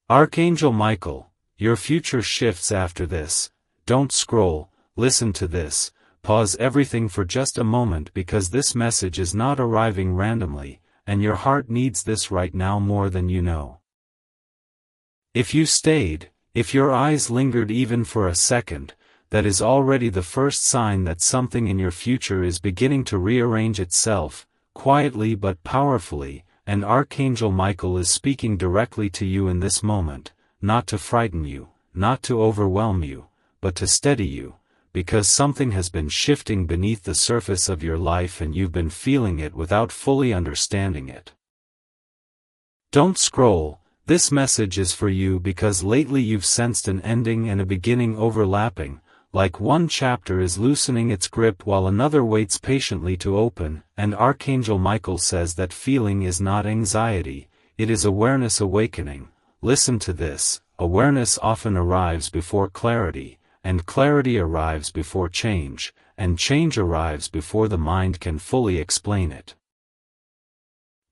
Archangel Michael, your future shifts after this. Don't scroll, listen to this, pause everything for just a moment because this message is not arriving randomly, and your heart needs this right now more than you know. If you stayed, if your eyes lingered even for a second, that is already the first sign that something in your future is beginning to rearrange itself, quietly but powerfully, and Archangel Michael is speaking directly to you in this moment, not to frighten you, not to overwhelm you, but to steady you, because something has been shifting beneath the surface of your life and you've been feeling it without fully understanding it. Don't scroll, this message is for you because lately you've sensed an ending and a beginning overlapping, like one chapter is loosening its grip while another waits patiently to open, and Archangel Michael says that feeling is not anxiety, it is awareness awakening. Listen to this, awareness often arrives before clarity, and clarity arrives before change, and change arrives before the mind can fully explain it.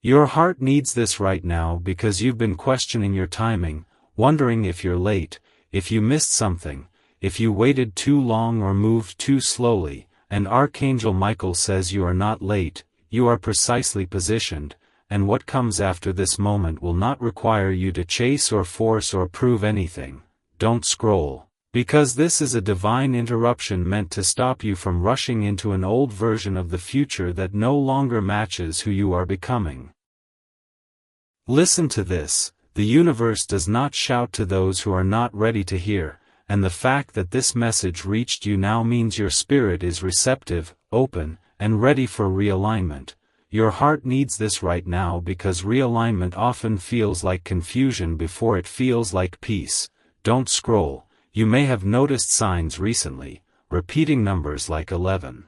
Your heart needs this right now because you've been questioning your timing, wondering if you're late, if you missed something, if you waited too long or moved too slowly, and Archangel Michael says you are not late, you are precisely positioned, and what comes after this moment will not require you to chase or force or prove anything. Don't scroll, because this is a divine interruption meant to stop you from rushing into an old version of the future that no longer matches who you are becoming. Listen to this, the universe does not shout to those who are not ready to hear, and the fact that this message reached you now means your spirit is receptive, open, and ready for realignment. Your heart needs this right now because realignment often feels like confusion before it feels like peace. Don't scroll, you may have noticed signs recently, repeating numbers like 11.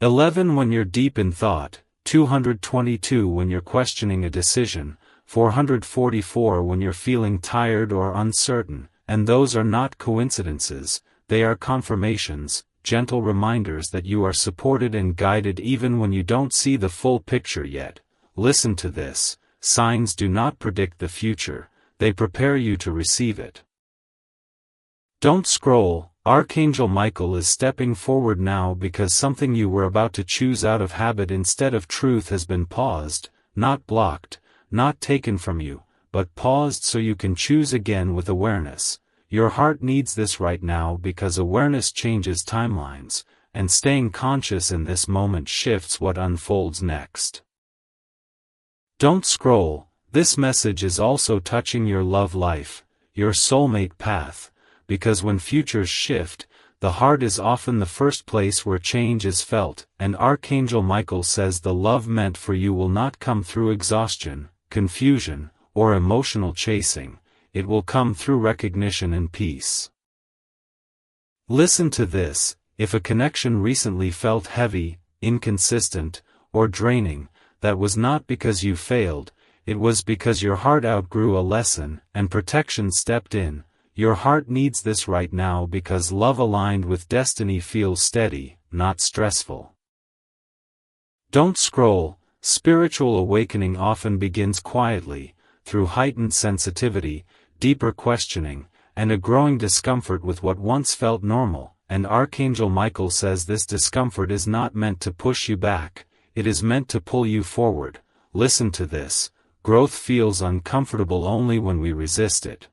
11 when you're deep in thought, 222 when you're questioning a decision, 444 when you're feeling tired or uncertain. And those are not coincidences, they are confirmations, gentle reminders that you are supported and guided even when you don't see the full picture yet. Listen to this, signs do not predict the future, they prepare you to receive it. Don't scroll, Archangel Michael is stepping forward now because something you were about to choose out of habit instead of truth has been paused, not blocked, not taken from you, but paused so you can choose again with awareness. Your heart needs this right now because awareness changes timelines, and staying conscious in this moment shifts what unfolds next. Don't scroll, this message is also touching your love life, your soulmate path, because when futures shift, the heart is often the first place where change is felt, and Archangel Michael says the love meant for you will not come through exhaustion, confusion, or emotional chasing, it will come through recognition and peace. Listen to this, if a connection recently felt heavy, inconsistent, or draining, that was not because you failed, it was because your heart outgrew a lesson, and protection stepped in. Your heart needs this right now because love aligned with destiny feels steady, not stressful. Don't scroll, spiritual awakening often begins quietly, through heightened sensitivity, deeper questioning, and a growing discomfort with what once felt normal, and Archangel Michael says this discomfort is not meant to push you back, it is meant to pull you forward. Listen to this, growth feels uncomfortable only when we resist it.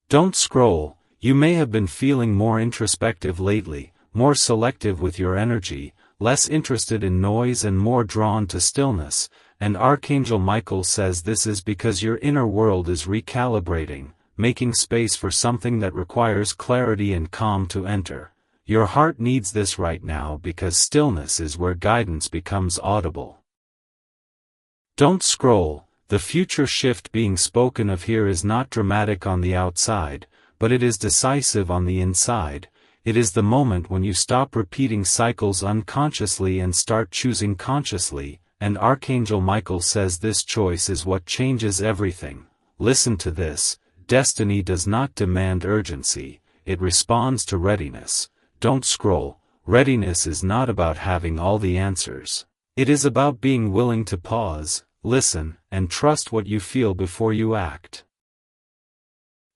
Don't scroll, you may have been feeling more introspective lately, more selective with your energy, less interested in noise and more drawn to stillness, and Archangel Michael says this is because your inner world is recalibrating, making space for something that requires clarity and calm to enter. Your heart needs this right now because stillness is where guidance becomes audible. Don't scroll, the future shift being spoken of here is not dramatic on the outside, but it is decisive on the inside. It is the moment when you stop repeating cycles unconsciously and start choosing consciously, and Archangel Michael says this choice is what changes everything. Listen to this, destiny does not demand urgency, it responds to readiness. Don't scroll, readiness is not about having all the answers. It is about being willing to pause, listen, and trust what you feel before you act.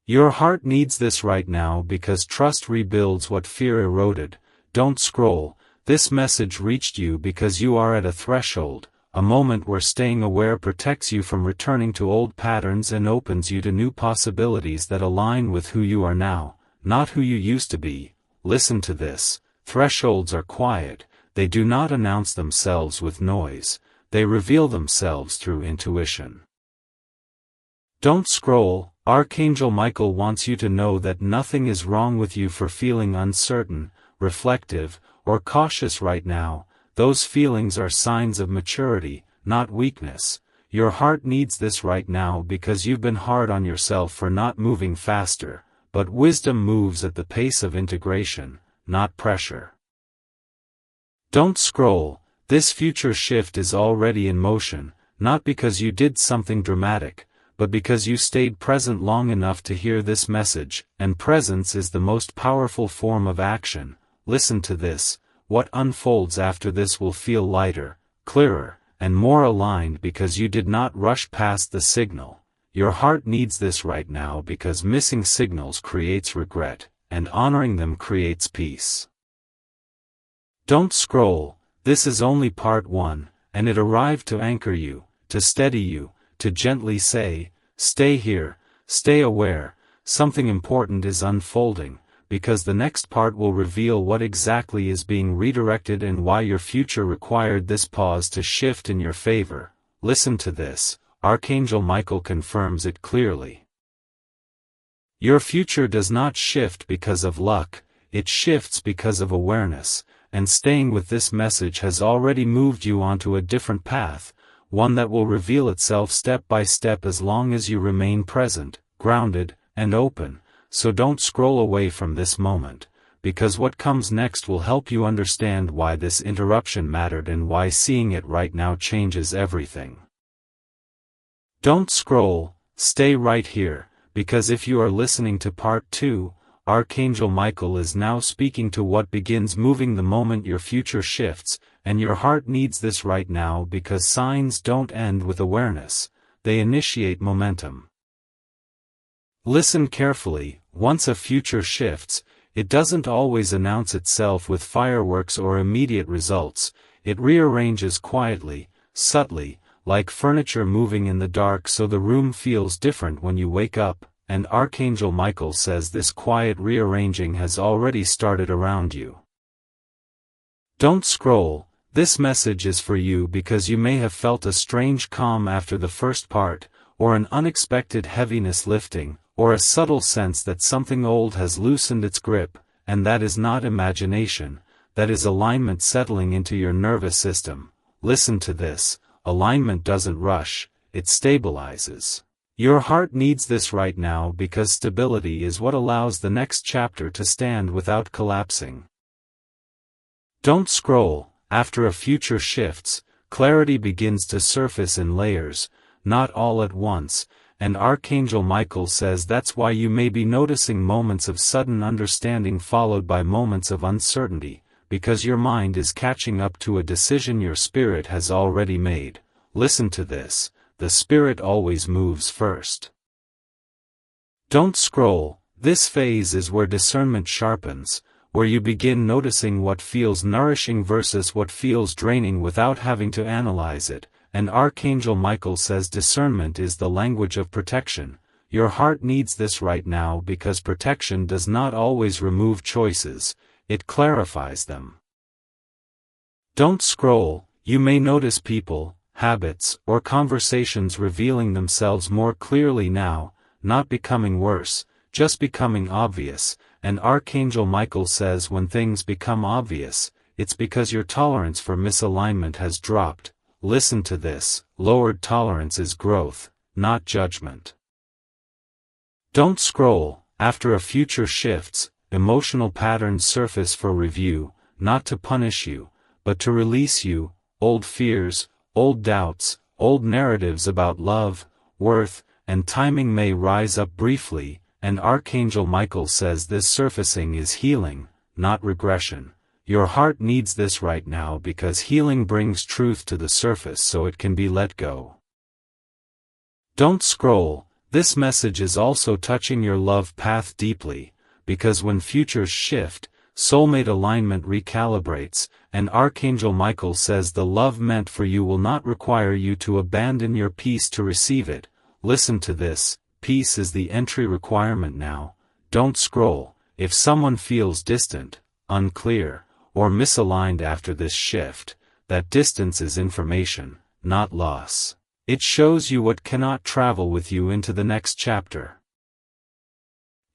Your heart needs this right now because trust rebuilds what fear eroded. Don't scroll. This message reached you because you are at a threshold, a moment where staying aware protects you from returning to old patterns and opens you to new possibilities that align with who you are now, not who you used to be. Listen to this. Thresholds are quiet. They do not announce themselves with noise. They reveal themselves through intuition. Don't scroll. Archangel Michael wants you to know that nothing is wrong with you for feeling uncertain, reflective, or cautious right now. Those feelings are signs of maturity, not weakness. Your heart needs this right now because you've been hard on yourself for not moving faster, but wisdom moves at the pace of integration, not pressure. Don't scroll. This future shift is already in motion, not because you did something dramatic, but because you stayed present long enough to hear this message, and presence is the most powerful form of action. Listen to this. What unfolds after this will feel lighter, clearer, and more aligned because you did not rush past the signal. Your heart needs this right now because missing signals creates regret, and honoring them creates peace. Don't scroll. This is only part 1, and it arrived to anchor you, to steady you, to gently say, stay here, stay aware, something important is unfolding, because the next part will reveal what exactly is being redirected and why your future required this pause to shift in your favor. Listen to this. Archangel Michael confirms it clearly. Your future does not shift because of luck, it shifts because of awareness, and staying with this message has already moved you onto a different path, one that will reveal itself step by step as long as you remain present, grounded, and open. So don't scroll away from this moment, because what comes next will help you understand why this interruption mattered and why seeing it right now changes everything. Don't scroll, stay right here, because if you are listening to part 2, Archangel Michael is now speaking to what begins moving the moment your future shifts, and your heart needs this right now because signs don't end with awareness, they initiate momentum. Listen carefully. Once a future shifts, it doesn't always announce itself with fireworks or immediate results. It rearranges quietly, subtly, like furniture moving in the dark so the room feels different when you wake up, and Archangel Michael says this quiet rearranging has already started around you. Don't scroll. This message is for you because you may have felt a strange calm after the first part, or an unexpected heaviness lifting, or a subtle sense that something old has loosened its grip, and that is not imagination, that is alignment settling into your nervous system. Listen to this. Alignment doesn't rush, it stabilizes. Your heart needs this right now because stability is what allows the next chapter to stand without collapsing. Don't scroll. After a future shifts, clarity begins to surface in layers, not all at once, and Archangel Michael says that's why you may be noticing moments of sudden understanding followed by moments of uncertainty, because your mind is catching up to a decision your spirit has already made. Listen to this. The spirit always moves first. Don't scroll. This phase is where discernment sharpens, where you begin noticing what feels nourishing versus what feels draining without having to analyze it, and Archangel Michael says discernment is the language of protection. Your heart needs this right now because protection does not always remove choices, it clarifies them. Don't scroll. You may notice people, habits, or conversations revealing themselves more clearly now, not becoming worse, just becoming obvious, and Archangel Michael says when things become obvious, it's because your tolerance for misalignment has dropped. Listen to this. Lowered tolerance is growth, not judgment. Don't scroll. After a future shifts, emotional patterns surface for review, not to punish you, but to release you. Old fears, old doubts, old narratives about love, worth, and timing may rise up briefly, and Archangel Michael says this surfacing is healing, not regression. Your heart needs this right now because healing brings truth to the surface so it can be let go. Don't scroll. This message is also touching your love path deeply, because when futures shift, soulmate alignment recalibrates, and Archangel Michael says the love meant for you will not require you to abandon your peace to receive it. Listen to this, peace is the entry requirement now. Don't scroll. If someone feels distant, unclear, or misaligned after this shift, that distance is information, not loss. It shows you what cannot travel with you into the next chapter.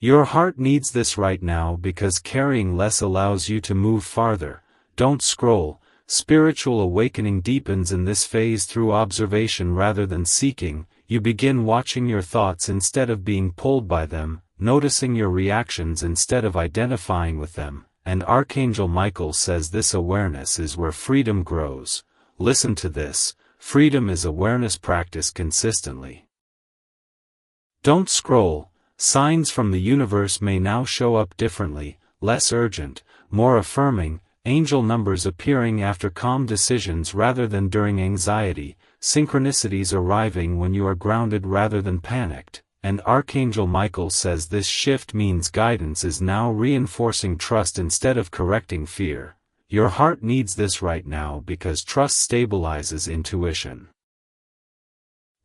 Your heart needs this right now because carrying less allows you to move farther. Don't scroll. Spiritual awakening deepens in this phase through observation rather than seeking. You begin watching your thoughts instead of being pulled by them, noticing your reactions instead of identifying with them, and Archangel Michael says this awareness is where freedom grows. Listen to this, freedom is awareness practiced consistently. Don't scroll. Signs from the universe may now show up differently, less urgent, more affirming, angel numbers appearing after calm decisions rather than during anxiety, synchronicities arriving when you are grounded rather than panicked, and Archangel Michael says this shift means guidance is now reinforcing trust instead of correcting fear. Your heart needs this right now because trust stabilizes intuition.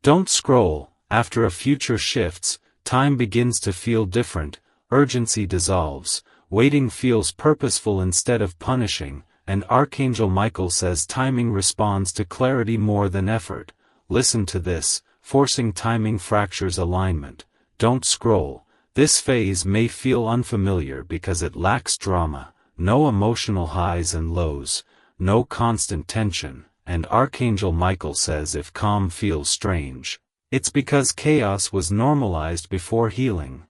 Don't scroll. After a future shifts, time begins to feel different, urgency dissolves, waiting feels purposeful instead of punishing, and Archangel Michael says timing responds to clarity more than effort. Listen to this, forcing timing fractures alignment. Don't scroll. This phase may feel unfamiliar because it lacks drama, no emotional highs and lows, no constant tension, and Archangel Michael says if calm feels strange, it's because chaos was normalized before healing.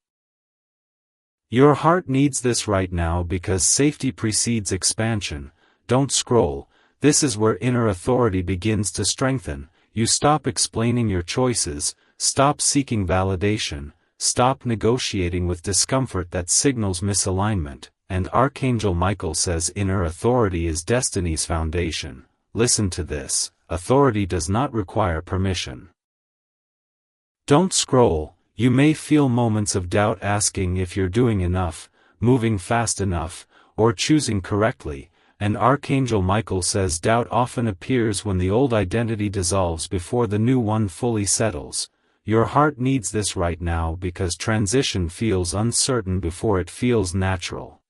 Your heart needs this right now because safety precedes expansion. Don't scroll. This is where inner authority begins to strengthen. You stop explaining your choices, stop seeking validation, stop negotiating with discomfort that signals misalignment, and Archangel Michael says inner authority is destiny's foundation. Listen to this, authority does not require permission. Don't scroll. You may feel moments of doubt asking if you're doing enough, moving fast enough, or choosing correctly, and Archangel Michael says doubt often appears when the old identity dissolves before the new one fully settles. Your heart needs this right now because transition feels uncertain before it feels natural.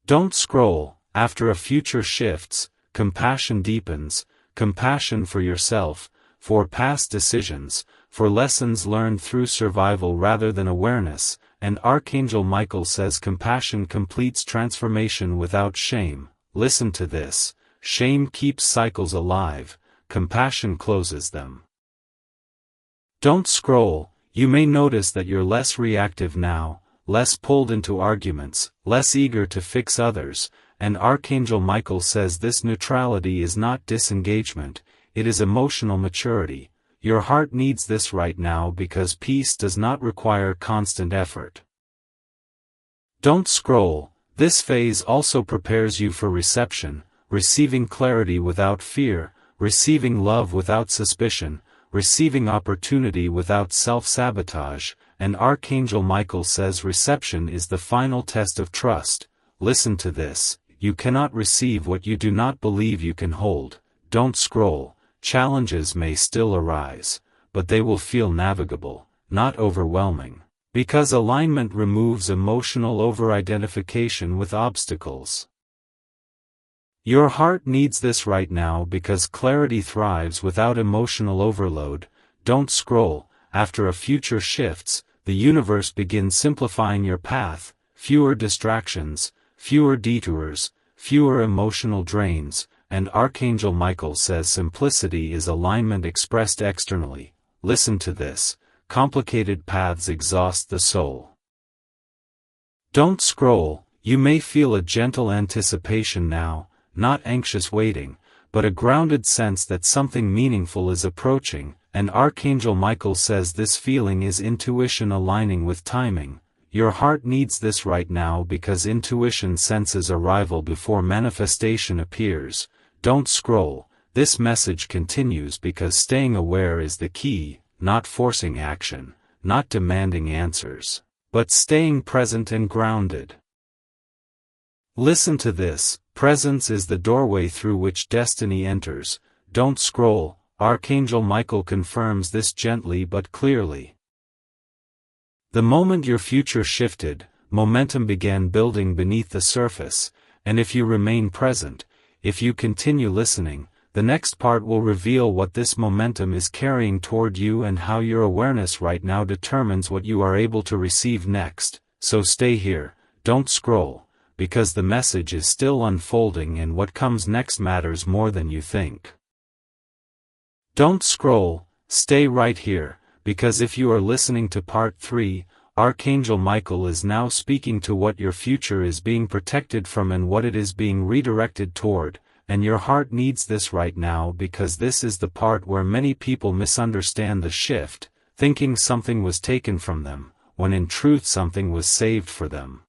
Don't scroll. After a future shifts, compassion deepens, compassion for yourself, for past decisions, for lessons learned through survival rather than awareness, and Archangel Michael says compassion completes transformation without shame. Listen to this, shame keeps cycles alive, compassion closes them. Don't scroll. You may notice that you're less reactive now, less pulled into arguments, less eager to fix others, and Archangel Michael says this neutrality is not disengagement, it is emotional maturity. Your heart needs this right now because peace does not require constant effort. Don't scroll. This phase also prepares you for reception, receiving clarity without fear, receiving love without suspicion, receiving opportunity without self-sabotage, and Archangel Michael says reception is the final test of trust. Listen to this, you cannot receive what you do not believe you can hold. Don't scroll. Challenges may still arise, but they will feel navigable, not overwhelming, because alignment removes emotional over-identification with obstacles. Your heart needs this right now because clarity thrives without emotional overload. Don't scroll. After a future shifts, the universe begins simplifying your path, fewer distractions, fewer detours, fewer emotional drains, and Archangel Michael says simplicity is alignment expressed externally. Listen to this, complicated paths exhaust the soul. Don't scroll. You may feel a gentle anticipation now, not anxious waiting, but a grounded sense that something meaningful is approaching, and Archangel Michael says this feeling is intuition aligning with timing. Your heart needs this right now because intuition senses arrival before manifestation appears. Don't scroll. This message continues because staying aware is the key. not forcing action, not demanding answers, but staying present and grounded. Listen to this: presence is the doorway through which destiny enters. Don't scroll. Archangel Michael confirms this gently but clearly. The moment your future shifted, momentum began building beneath the surface, and if you remain present, if you continue listening, the next part will reveal what this momentum is carrying toward you and how your awareness right now determines what you are able to receive next. So stay here, don't scroll, because the message is still unfolding and what comes next matters more than you think. Don't scroll, stay right here, because if you are listening to part 3, Archangel Michael is now speaking to what your future is being protected from and what it is being redirected toward, and your heart needs this right now because this is the part where many people misunderstand the shift, thinking something was taken from them, when in truth something was saved for them.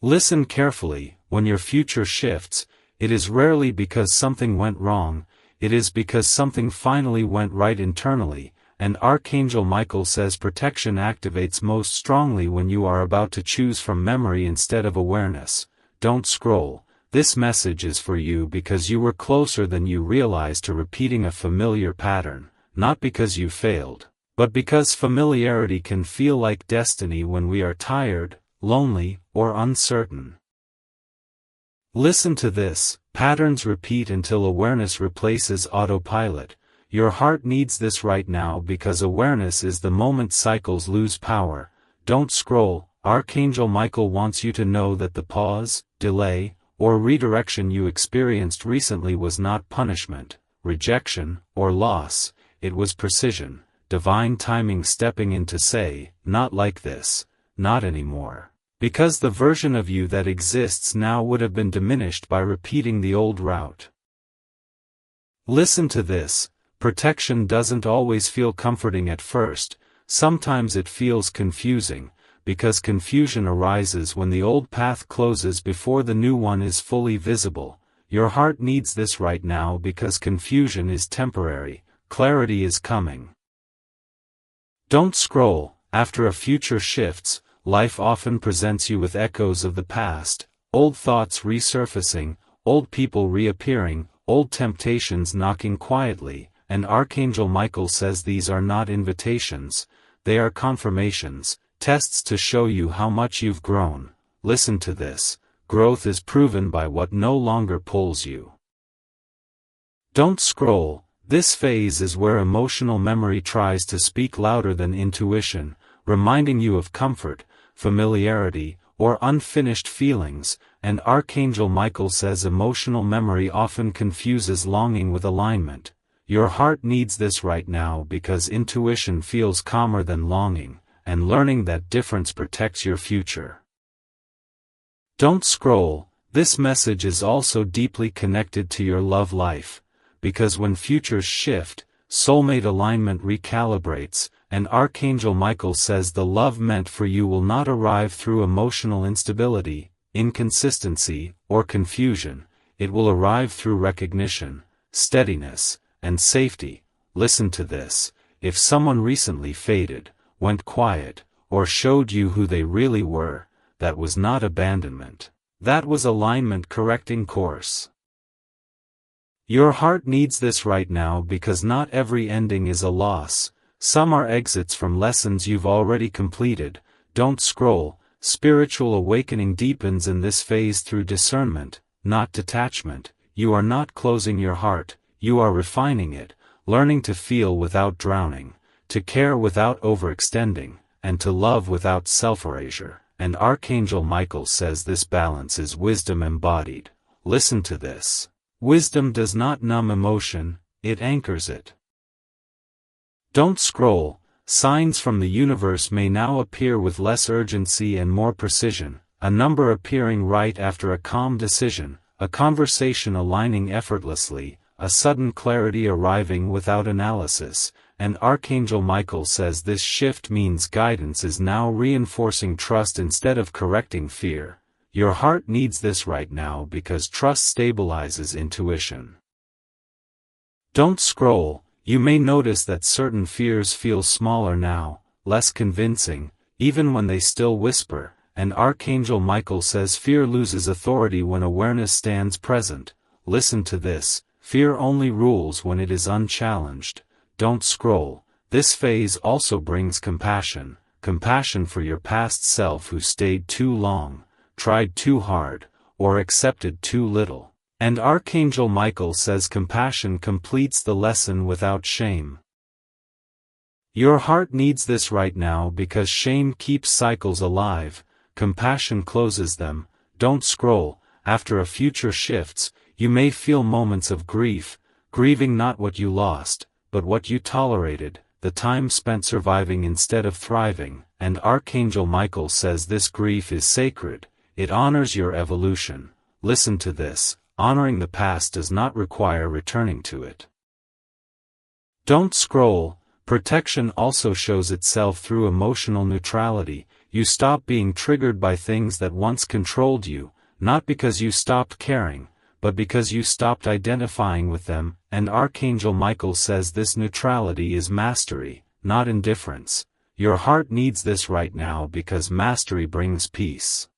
Listen carefully: when your future shifts, it is rarely because something went wrong, it is because something finally went right internally, and Archangel Michael says protection activates most strongly when you are about to choose from memory instead of awareness. Don't scroll. This message is for you because you were closer than you realized to repeating a familiar pattern, not because you failed, but because familiarity can feel like destiny when we are tired, lonely, or uncertain. Listen to this: patterns repeat until awareness replaces autopilot. Your heart needs this right now because awareness is the moment cycles lose power. Don't scroll. Archangel Michael wants you to know that the pause, delay, or redirection you experienced recently was not punishment, rejection, or loss. It was precision, divine timing stepping in to say, not like this, not anymore. Because the version of you that exists now would have been diminished by repeating the old route. Listen to this: protection doesn't always feel comforting at first, sometimes it feels confusing, because confusion arises when the old path closes before the new one is fully visible. Your heart needs this right now because confusion is temporary, clarity is coming. Don't scroll. After a future shifts, life often presents you with echoes of the past, old thoughts resurfacing, old people reappearing, old temptations knocking quietly, and Archangel Michael says these are not invitations, they are confirmations, tests to show you how much you've grown. Listen to this: growth is proven by what no longer pulls you. Don't scroll. This phase is where emotional memory tries to speak louder than intuition, reminding you of comfort, familiarity, or unfinished feelings, and Archangel Michael says emotional memory often confuses longing with alignment. Your heart needs this right now because intuition feels calmer than longing, and learning that difference protects your future. Don't scroll. This message is also deeply connected to your love life, because when futures shift, soulmate alignment recalibrates, and Archangel Michael says the love meant for you will not arrive through emotional instability, inconsistency, or confusion. It will arrive through recognition, steadiness, and safety. Listen to this: if someone recently faded, went quiet, or showed you who they really were, that was not abandonment. That was alignment correcting course. Your heart needs this right now because not every ending is a loss. Some are exits from lessons you've already completed. Don't scroll. Spiritual awakening deepens in this phase through discernment, not detachment. You are not closing your heart, you are refining it, learning to feel without drowning, to care without overextending, and to love without self-erasure. And Archangel Michael says this balance is wisdom embodied. Listen to this: wisdom does not numb emotion, it anchors it. Don't scroll. Signs from the universe may now appear with less urgency and more precision, a number appearing right after a calm decision, a conversation aligning effortlessly, a sudden clarity arriving without analysis, and Archangel Michael says this shift means guidance is now reinforcing trust instead of correcting fear. Your heart needs this right now because trust stabilizes intuition. Don't scroll. You may notice that certain fears feel smaller now, less convincing, even when they still whisper, and Archangel Michael says fear loses authority when awareness stands present. Listen to this: fear only rules when it is unchallenged. Don't scroll. This phase also brings compassion for your past self who stayed too long, tried too hard, or accepted too little. And Archangel Michael says compassion completes the lesson without shame. Your heart needs this right now because shame keeps cycles alive, compassion closes them. Don't scroll. After a future shifts, you may feel moments of grief, grieving not what you lost, but what you tolerated, the time spent surviving instead of thriving, and Archangel Michael says this grief is sacred, it honors your evolution. Listen to this: honoring the past does not require returning to it. Don't scroll. Protection also shows itself through emotional neutrality. You stop being triggered by things that once controlled you, not because you stopped caring, but because you stopped identifying with them, and Archangel Michael says this neutrality is mastery, not indifference. Your heart needs this right now because mastery brings peace.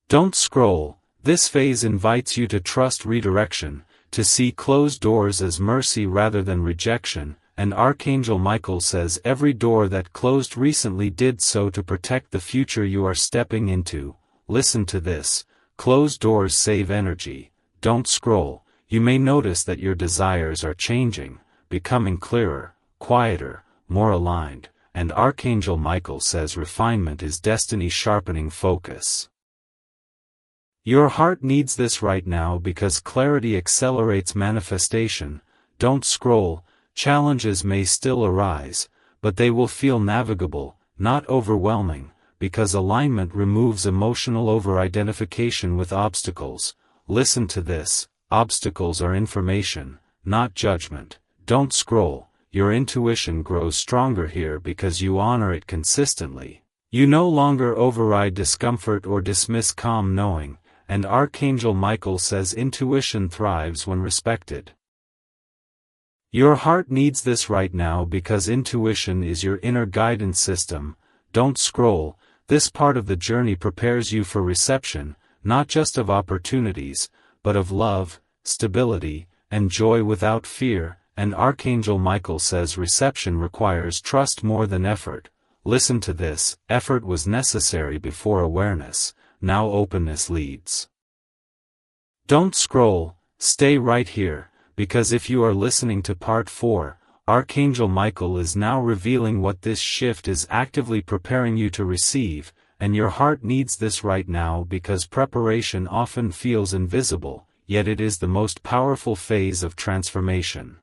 Don't scroll. This phase invites you to trust redirection, to see closed doors as mercy rather than rejection, and Archangel Michael says every door that closed recently did so to protect the future you are stepping into. Listen to this: closed doors save energy. Don't scroll. You may notice that your desires are changing, becoming clearer, quieter, more aligned, and Archangel Michael says refinement is destiny sharpening focus. Your heart needs this right now because clarity accelerates manifestation. Don't scroll. Challenges may still arise, but they will feel navigable, not overwhelming, because alignment removes emotional over-identification with obstacles. Listen to this: obstacles are information, not judgment. Don't scroll. Your intuition grows stronger here because you honor it consistently. You no longer override discomfort or dismiss calm knowing, and Archangel Michael says intuition thrives when respected. Your heart needs this right now because intuition is your inner guidance system. Don't scroll. This part of the journey prepares you for reception, not just of opportunities, but of love, stability, and joy without fear, and Archangel Michael says reception requires trust more than effort. Listen to this: effort was necessary before awareness, now openness leads. Don't scroll. Stay right here, because if you are listening to part 4, Archangel Michael is now revealing what this shift is actively preparing you to receive, and your heart needs this right now because preparation often feels invisible, yet it is the most powerful phase of transformation.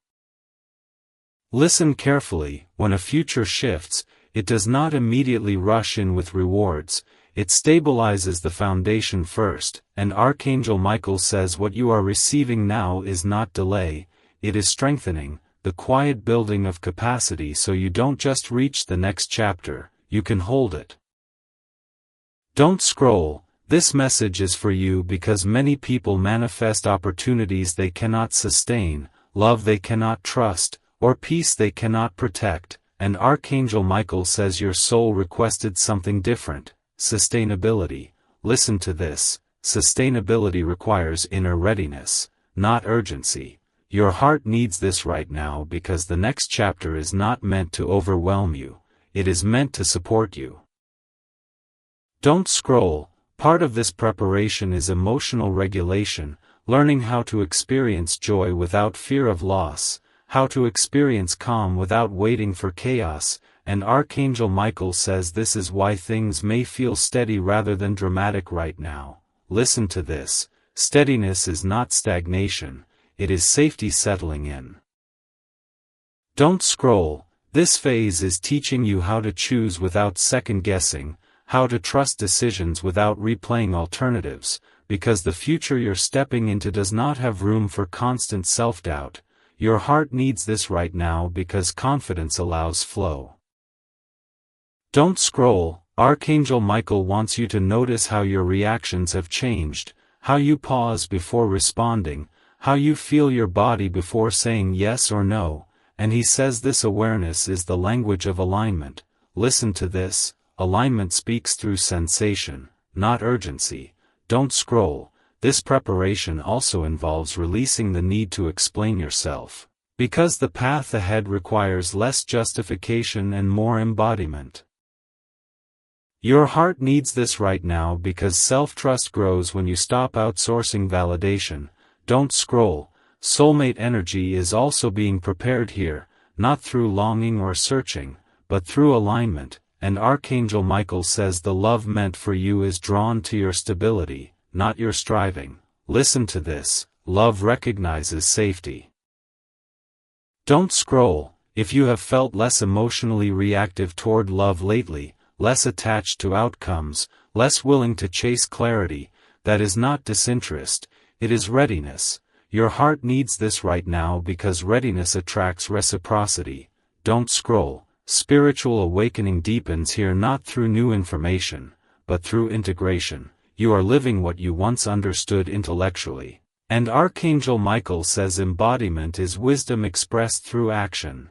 Listen carefully: when a future shifts, it does not immediately rush in with rewards, it stabilizes the foundation first, and Archangel Michael says what you are receiving now is not delay, it is strengthening, the quiet building of capacity so you don't just reach the next chapter, you can hold it. Don't scroll. This message is for you because many people manifest opportunities they cannot sustain, love they cannot trust, or peace they cannot protect, and Archangel Michael says your soul requested something different: sustainability. Listen to this: sustainability requires inner readiness, not urgency. Your heart needs this right now because the next chapter is not meant to overwhelm you, it is meant to support you. Don't scroll. Part of this preparation is emotional regulation, learning how to experience joy without fear of loss, how to experience calm without waiting for chaos, and Archangel Michael says this is why things may feel steady rather than dramatic right now. Listen to this: steadiness is not stagnation, it is safety settling in. Don't scroll. This phase is teaching you how to choose without second-guessing, how to trust decisions without replaying alternatives, because the future you're stepping into does not have room for constant self-doubt. Your heart needs this right now because confidence allows flow. Don't scroll. Archangel Michael wants you to notice how your reactions have changed, how you pause before responding, how you feel your body before saying yes or no, and he says this awareness is the language of alignment. Listen to this, alignment speaks through sensation, not urgency. Don't scroll. This preparation also involves releasing the need to explain yourself, because the path ahead requires less justification and more embodiment. Your heart needs this right now because self-trust grows when you stop outsourcing validation. Don't scroll. Soulmate energy is also being prepared here, not through longing or searching, but through alignment, and Archangel Michael says the love meant for you is drawn to your stability, not your striving. Listen to this, love recognizes safety. Don't scroll. If you have felt less emotionally reactive toward love lately, less attached to outcomes, less willing to chase clarity, that is not disinterest, it is readiness. Your heart needs this right now because readiness attracts reciprocity. Don't scroll. Spiritual awakening deepens here not through new information, but through integration. You are living what you once understood intellectually. And Archangel Michael says embodiment is wisdom expressed through action.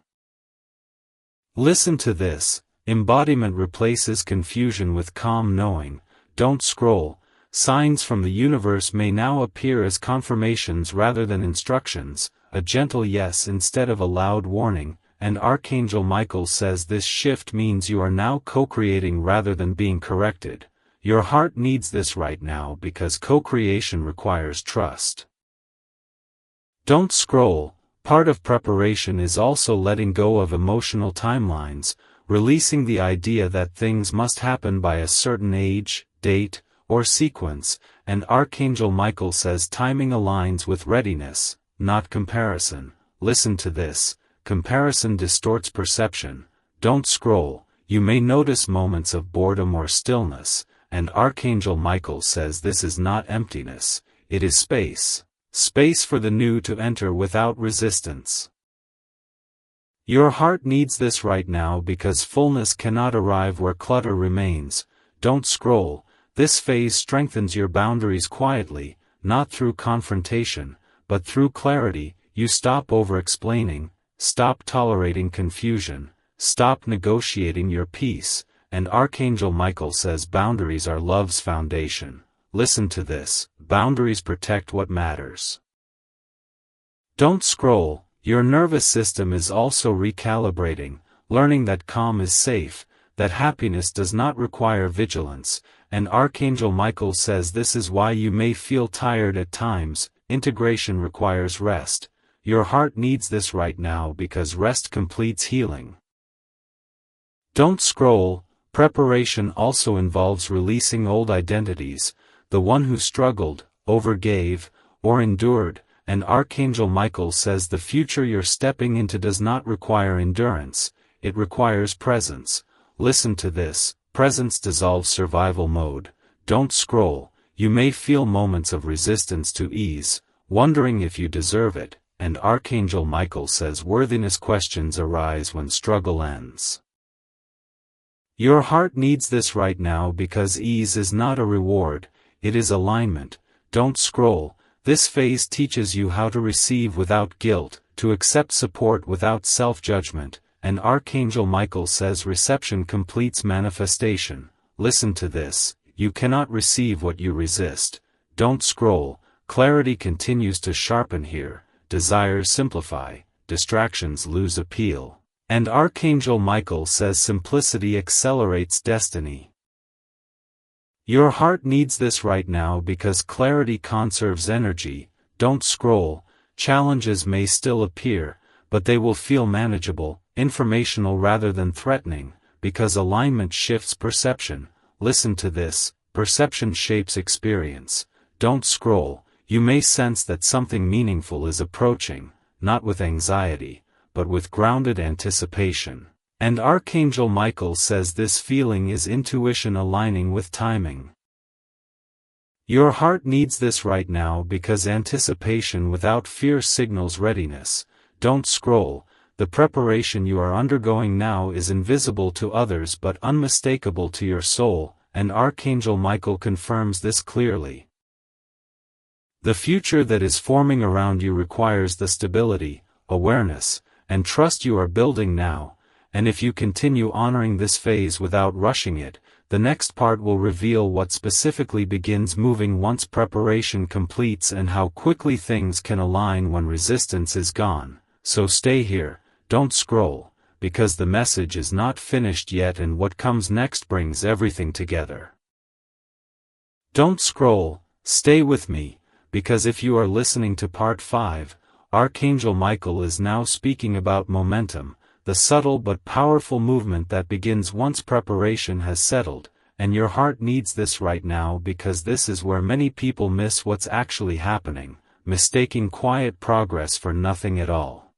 Listen to this, embodiment replaces confusion with calm knowing. Don't scroll. Signs from the universe may now appear as confirmations rather than instructions, a gentle yes instead of a loud warning, and Archangel Michael says this shift means you are now co-creating rather than being corrected. Your heart needs this right now because co-creation requires trust. Don't scroll. Part of preparation is also letting go of emotional timelines, releasing the idea that things must happen by a certain age, date, or sequence, and Archangel Michael says timing aligns with readiness, not comparison. Listen to this, comparison distorts perception. Don't scroll. You may notice moments of boredom or stillness, and Archangel Michael says this is not emptiness, it is space. Space for the new to enter without resistance. Your heart needs this right now because fullness cannot arrive where clutter remains. Don't scroll. This phase strengthens your boundaries quietly, not through confrontation, but through clarity. You stop over-explaining, stop tolerating confusion, stop negotiating your peace, and Archangel Michael says boundaries are love's foundation. Listen to this, boundaries protect what matters. Don't scroll. Your nervous system is also recalibrating, learning that calm is safe, that happiness does not require vigilance, and Archangel Michael says this is why you may feel tired at times. Integration requires rest. Your heart needs this right now because rest completes healing. Don't scroll. Preparation also involves releasing old identities, the one who struggled, overgave, or endured, and Archangel Michael says the future you're stepping into does not require endurance, it requires presence. Listen to this, presence dissolves survival mode. Don't scroll. You may feel moments of resistance to ease, wondering if you deserve it, and Archangel Michael says worthiness questions arise when struggle ends. Your heart needs this right now because ease is not a reward, it is alignment. Don't scroll. This phase teaches you how to receive without guilt, to accept support without self-judgment, and Archangel Michael says reception completes manifestation. Listen to this, you cannot receive what you resist. Don't scroll. Clarity continues to sharpen here, desires simplify, distractions lose appeal. And Archangel Michael says simplicity accelerates destiny. Your heart needs this right now because clarity conserves energy. Don't scroll. Challenges may still appear, but they will feel manageable, informational rather than threatening, because alignment shifts perception. Listen to this, perception shapes experience. Don't scroll. You may sense that something meaningful is approaching, not with anxiety, but with grounded anticipation. And Archangel Michael says this feeling is intuition aligning with timing. Your heart needs this right now because anticipation without fear signals readiness. Don't scroll. The preparation you are undergoing now is invisible to others but unmistakable to your soul, and Archangel Michael confirms this clearly. The future that is forming around you requires the stability, awareness, and trust you are building now, and if you continue honoring this phase without rushing it, the next part will reveal what specifically begins moving once preparation completes and how quickly things can align when resistance is gone. So stay here, don't scroll, because the message is not finished yet and what comes next brings everything together. Don't scroll, stay with me, because if you are listening to part 5, Archangel Michael is now speaking about momentum, the subtle but powerful movement that begins once preparation has settled, and your heart needs this right now because this is where many people miss what's actually happening, mistaking quiet progress for nothing at all.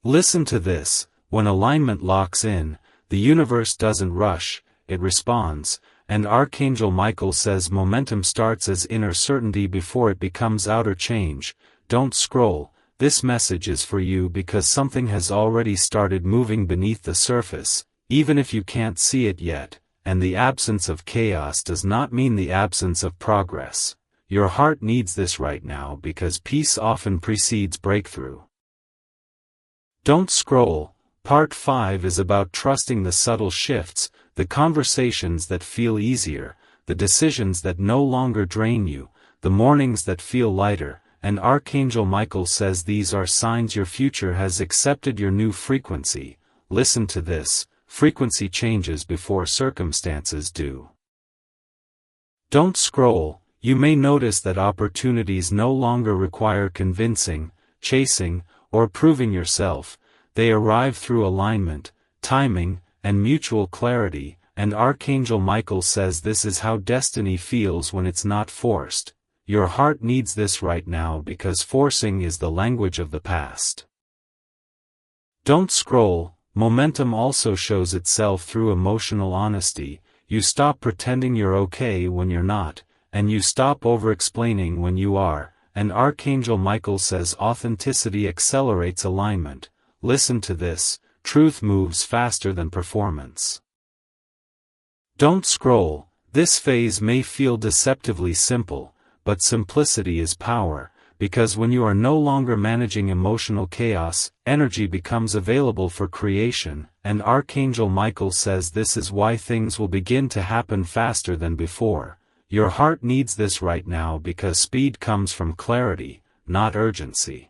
Listen to this, when alignment locks in, the universe doesn't rush, it responds, and Archangel Michael says momentum starts as inner certainty before it becomes outer change. Don't scroll, this message is for you because something has already started moving beneath the surface, even if you can't see it yet, and the absence of chaos does not mean the absence of progress. Your heart needs this right now because peace often precedes breakthrough. Don't scroll, part 5 is about trusting the subtle shifts, the conversations that feel easier, the decisions that no longer drain you, the mornings that feel lighter, and Archangel Michael says these are signs your future has accepted your new frequency. Listen to this, frequency changes before circumstances do. Don't scroll, you may notice that opportunities no longer require convincing, chasing, or proving yourself, they arrive through alignment, timing, and mutual clarity, and Archangel Michael says this is how destiny feels when it's not forced. Your heart needs this right now because forcing is the language of the past. Don't scroll, momentum also shows itself through emotional honesty, you stop pretending you're okay when you're not, and you stop over-explaining when you are, and Archangel Michael says authenticity accelerates alignment. Listen to this, truth moves faster than performance. Don't scroll, this phase may feel deceptively simple, but simplicity is power, because when you are no longer managing emotional chaos, energy becomes available for creation, and Archangel Michael says this is why things will begin to happen faster than before. Your heart needs this right now because speed comes from clarity, not urgency.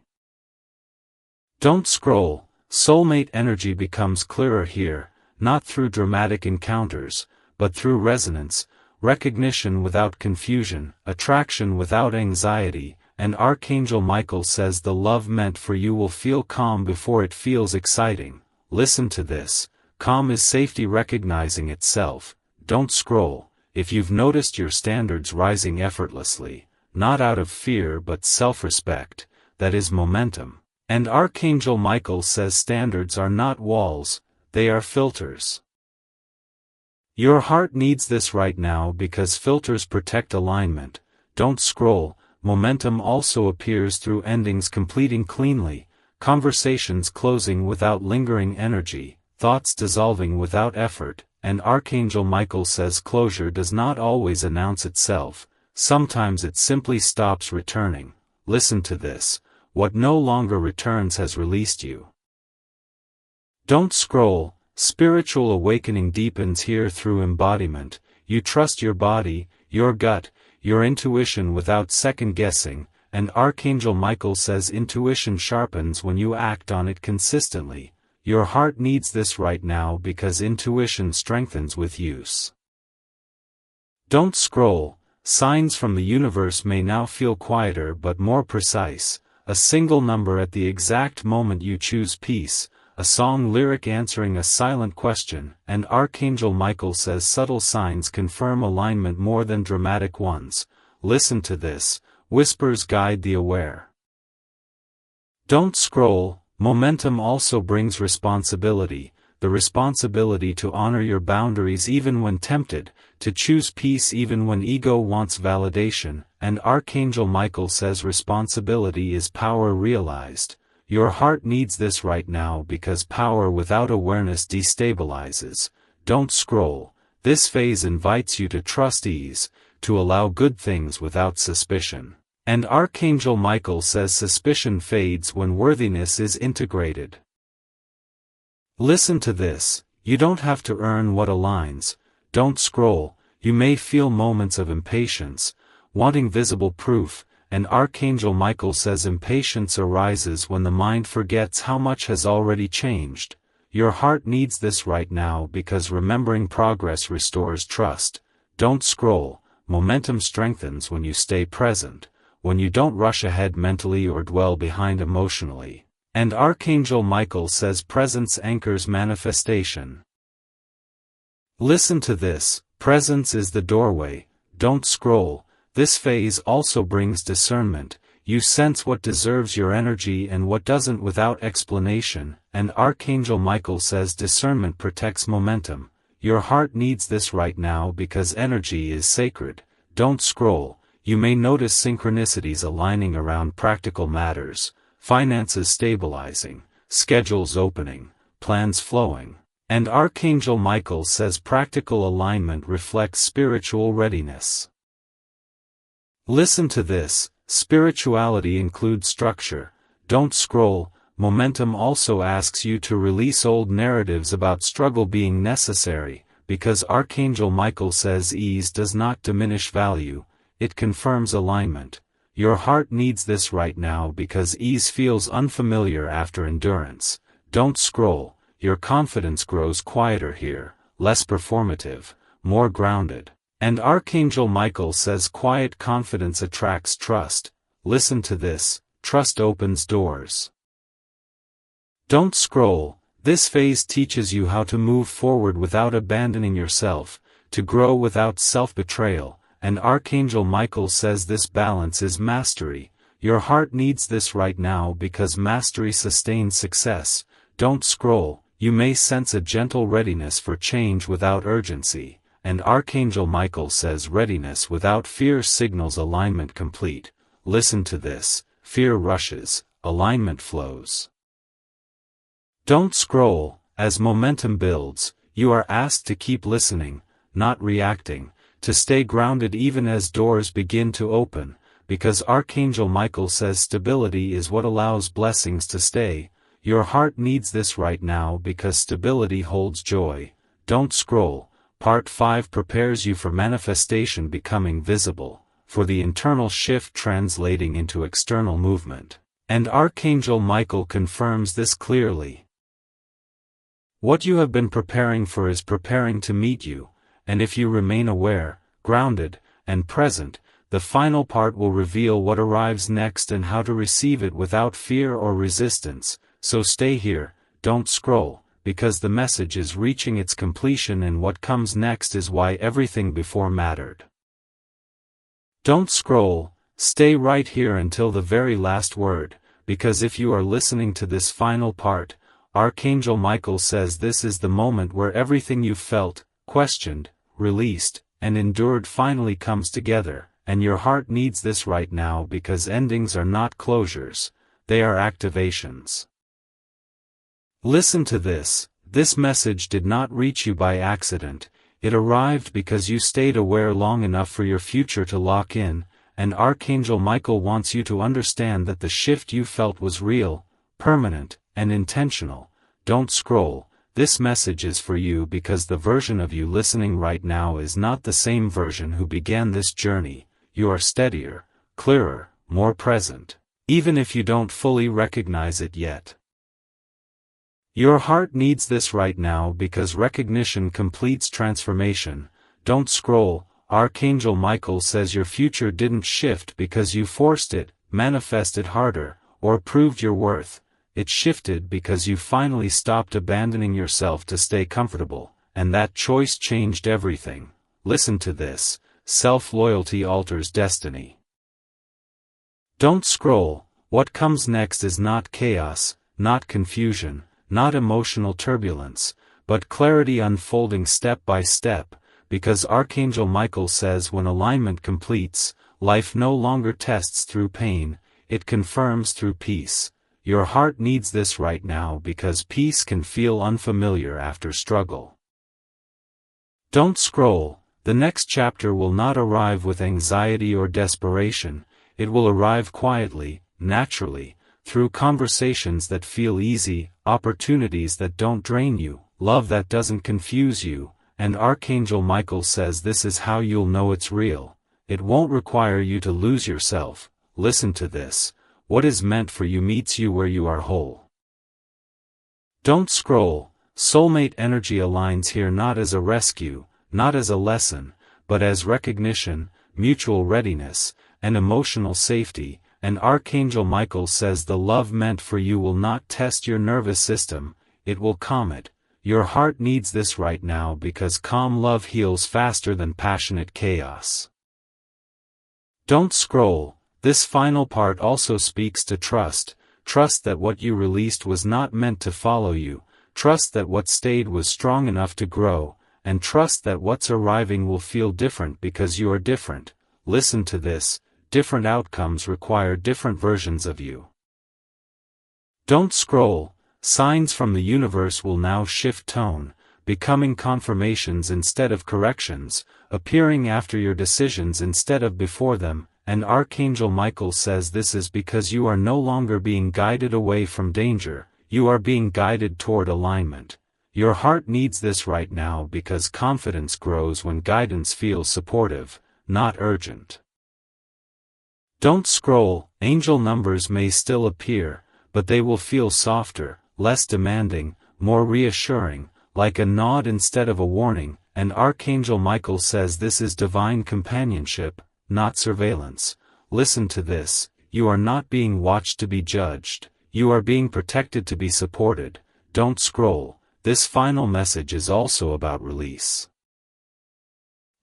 Don't scroll, soulmate energy becomes clearer here, not through dramatic encounters, but through resonance, recognition without confusion, attraction without anxiety, and Archangel Michael says the love meant for you will feel calm before it feels exciting. Listen to this, calm is safety recognizing itself. Don't scroll, if you've noticed your standards rising effortlessly, not out of fear but self-respect, that is momentum. And Archangel Michael says standards are not walls, they are filters. Your heart needs this right now because filters protect alignment. Don't scroll, momentum also appears through endings completing cleanly, conversations closing without lingering energy, thoughts dissolving without effort, and Archangel Michael says closure does not always announce itself, sometimes it simply stops returning. Listen to this. What no longer returns has released you. Don't scroll, spiritual awakening deepens here through embodiment, you trust your body, your gut, your intuition without second-guessing, and Archangel Michael says intuition sharpens when you act on it consistently. Your heart needs this right now because intuition strengthens with use. Don't scroll, signs from the universe may now feel quieter but more precise. A single number at the exact moment you choose peace, a song lyric answering a silent question, and Archangel Michael says subtle signs confirm alignment more than dramatic ones. Listen to this, whispers guide the aware. Don't scroll, momentum also brings responsibility, the responsibility to honor your boundaries even when tempted, to choose peace even when ego wants validation, and Archangel Michael says responsibility is power realized. Your heart needs this right now because power without awareness destabilizes. Don't scroll, this phase invites you to trust ease, to allow good things without suspicion. And Archangel Michael says suspicion fades when worthiness is integrated. Listen to this, you don't have to earn what aligns, don't scroll, you may feel moments of impatience, wanting visible proof, and Archangel Michael says impatience arises when the mind forgets how much has already changed. Your heart needs this right now because remembering progress restores trust. Don't scroll, momentum strengthens when you stay present, when you don't rush ahead mentally or dwell behind emotionally. And Archangel Michael says presence anchors manifestation. Listen to this, presence is the doorway, don't scroll. This phase also brings discernment, you sense what deserves your energy and what doesn't without explanation, and Archangel Michael says discernment protects momentum. Your heart needs this right now because energy is sacred. Don't scroll, you may notice synchronicities aligning around practical matters, finances stabilizing, schedules opening, plans flowing. And Archangel Michael says practical alignment reflects spiritual readiness. Listen to this, spirituality includes structure, don't scroll. Momentum also asks you to release old narratives about struggle being necessary, because Archangel Michael says ease does not diminish value, it confirms alignment. Your heart needs this right now because ease feels unfamiliar after endurance. Don't scroll, your confidence grows quieter here, less performative, more grounded. And Archangel Michael says quiet confidence attracts trust. Listen to this, trust opens doors. Don't scroll, this phase teaches you how to move forward without abandoning yourself, to grow without self-betrayal, and Archangel Michael says this balance is mastery. Your heart needs this right now because mastery sustains success. Don't scroll, you may sense a gentle readiness for change without urgency. And Archangel Michael says readiness without fear signals alignment complete. Listen to this, fear rushes, alignment flows. Don't scroll, as momentum builds, you are asked to keep listening, not reacting, to stay grounded even as doors begin to open, because Archangel Michael says stability is what allows blessings to stay. Your heart needs this right now because stability holds joy. Don't scroll. Part 5 prepares you for manifestation becoming visible, for the internal shift translating into external movement. And Archangel Michael confirms this clearly. What you have been preparing for is preparing to meet you, and if you remain aware, grounded, and present, the final part will reveal what arrives next and how to receive it without fear or resistance. So stay here, don't scroll. Because the message is reaching its completion and what comes next is why everything before mattered. Don't scroll, stay right here until the very last word, because if you are listening to this final part, Archangel Michael says this is the moment where everything you felt, questioned, released, and endured finally comes together, and your heart needs this right now because endings are not closures, they are activations. Listen to this, this message did not reach you by accident, it arrived because you stayed aware long enough for your future to lock in, and Archangel Michael wants you to understand that the shift you felt was real, permanent, and intentional. Don't scroll, this message is for you because the version of you listening right now is not the same version who began this journey. You are steadier, clearer, more present, even if you don't fully recognize it yet. Your heart needs this right now because recognition completes transformation. Don't scroll, Archangel Michael says your future didn't shift because you forced it, manifested harder, or proved your worth. It shifted because you finally stopped abandoning yourself to stay comfortable, and that choice changed everything. Listen to this, self-loyalty alters destiny. Don't scroll, what comes next is not chaos, not confusion, not emotional turbulence, but clarity unfolding step by step, because Archangel Michael says when alignment completes, life no longer tests through pain, it confirms through peace. Your heart needs this right now because peace can feel unfamiliar after struggle. Don't scroll, the next chapter will not arrive with anxiety or desperation, It will arrive quietly, naturally, through conversations that feel easy, opportunities that don't drain you, love that doesn't confuse you, and Archangel Michael says this is how you'll know it's real. It won't require you to lose yourself. Listen to this. What is meant for you meets you where you are whole. Don't scroll. Soulmate energy aligns here not as a rescue, not as a lesson, but as recognition, mutual readiness, and emotional safety. And Archangel Michael says the love meant for you will not test your nervous system, it will calm it. Your heart needs this right now because calm love heals faster than passionate chaos. Don't scroll. This final part also speaks to trust. Trust that what you released was not meant to follow you. Trust that what stayed was strong enough to grow, and trust that what's arriving will feel different because you are different. Listen to this. Different outcomes require different versions of you. Don't scroll. Signs from the universe will now shift tone, becoming confirmations instead of corrections, appearing after your decisions instead of before them, and Archangel Michael says this is because you are no longer being guided away from danger, you are being guided toward alignment. Your heart needs this right now because confidence grows when guidance feels supportive, not urgent. Don't scroll. Angel numbers may still appear, but they will feel softer, less demanding, more reassuring, like a nod instead of a warning, and Archangel Michael says this is divine companionship, not surveillance. Listen to this. You are not being watched to be judged, you are being protected to be supported. Don't scroll. This final message is also about release.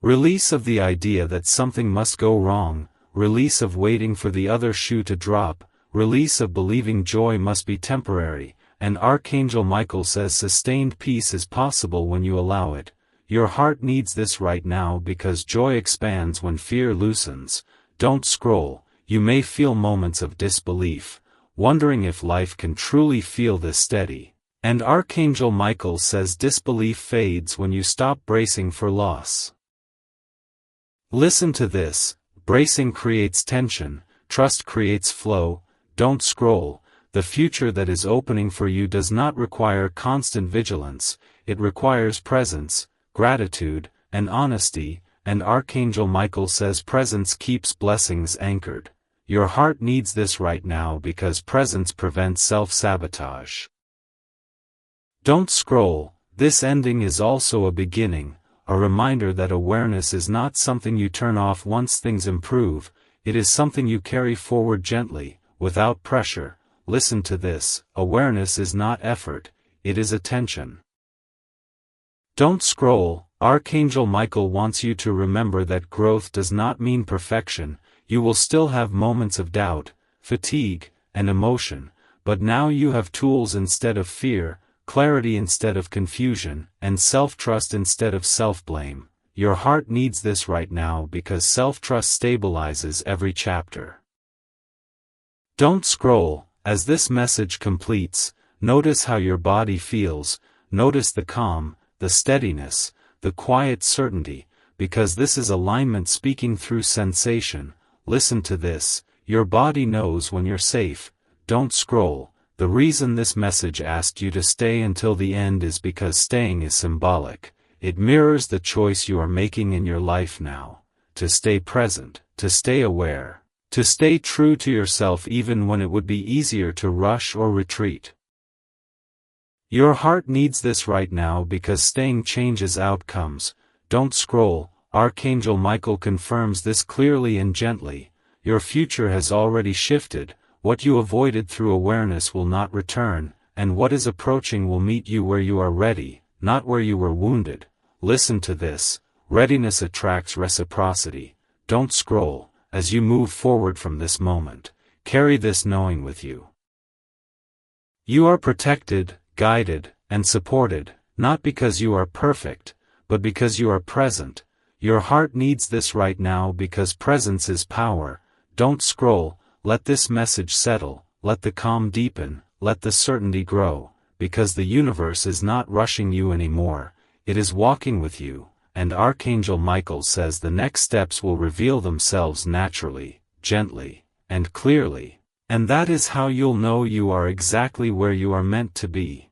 Release of the idea that something must go wrong, release of waiting for the other shoe to drop, release of believing joy must be temporary, and Archangel Michael says sustained peace is possible when you allow it. Your heart needs this right now because joy expands when fear loosens. Don't scroll. You may feel moments of disbelief, wondering if life can truly feel this steady. And Archangel Michael says disbelief fades when you stop bracing for loss. Listen to this. Bracing creates tension, trust creates flow. Don't scroll. The future that is opening for you does not require constant vigilance, it requires presence, gratitude, and honesty, and Archangel Michael says presence keeps blessings anchored. Your heart needs this right now because presence prevents self-sabotage. Don't scroll. This ending is also a beginning, a reminder that awareness is not something you turn off once things improve, it is something you carry forward gently, without pressure. Listen to this. Awareness is not effort, it is attention. Don't scroll. Archangel Michael wants you to remember that growth does not mean perfection. You will still have moments of doubt, fatigue, and emotion, but now you have tools instead of fear, clarity instead of confusion, and self-trust instead of self-blame. Your heart needs this right now because self-trust stabilizes every chapter. Don't scroll. As this message completes, notice how your body feels, notice the calm, the steadiness, the quiet certainty, because this is alignment speaking through sensation. Listen to this. Your body knows when you're safe. Don't scroll. The reason this message asked you to stay until the end is because staying is symbolic. It mirrors the choice you are making in your life now. To stay present, to stay aware, to stay true to yourself even when it would be easier to rush or retreat. Your heart needs this right now because staying changes outcomes. Don't scroll. Archangel Michael confirms this clearly and gently. Your future has already shifted. What you avoided through awareness will not return, and what is approaching will meet you where you are ready, not where you were wounded. Listen to this. Readiness attracts reciprocity. Don't scroll. As you move forward from this moment, carry this knowing with you. You are protected, guided, and supported, not because you are perfect, but because you are present. Your heart needs this right now because presence is power. Don't scroll. Let this message settle, let the calm deepen, let the certainty grow, because the universe is not rushing you anymore, it is walking with you, and Archangel Michael says the next steps will reveal themselves naturally. gently, and clearly. And that is how you'll know you are exactly where you are meant to be.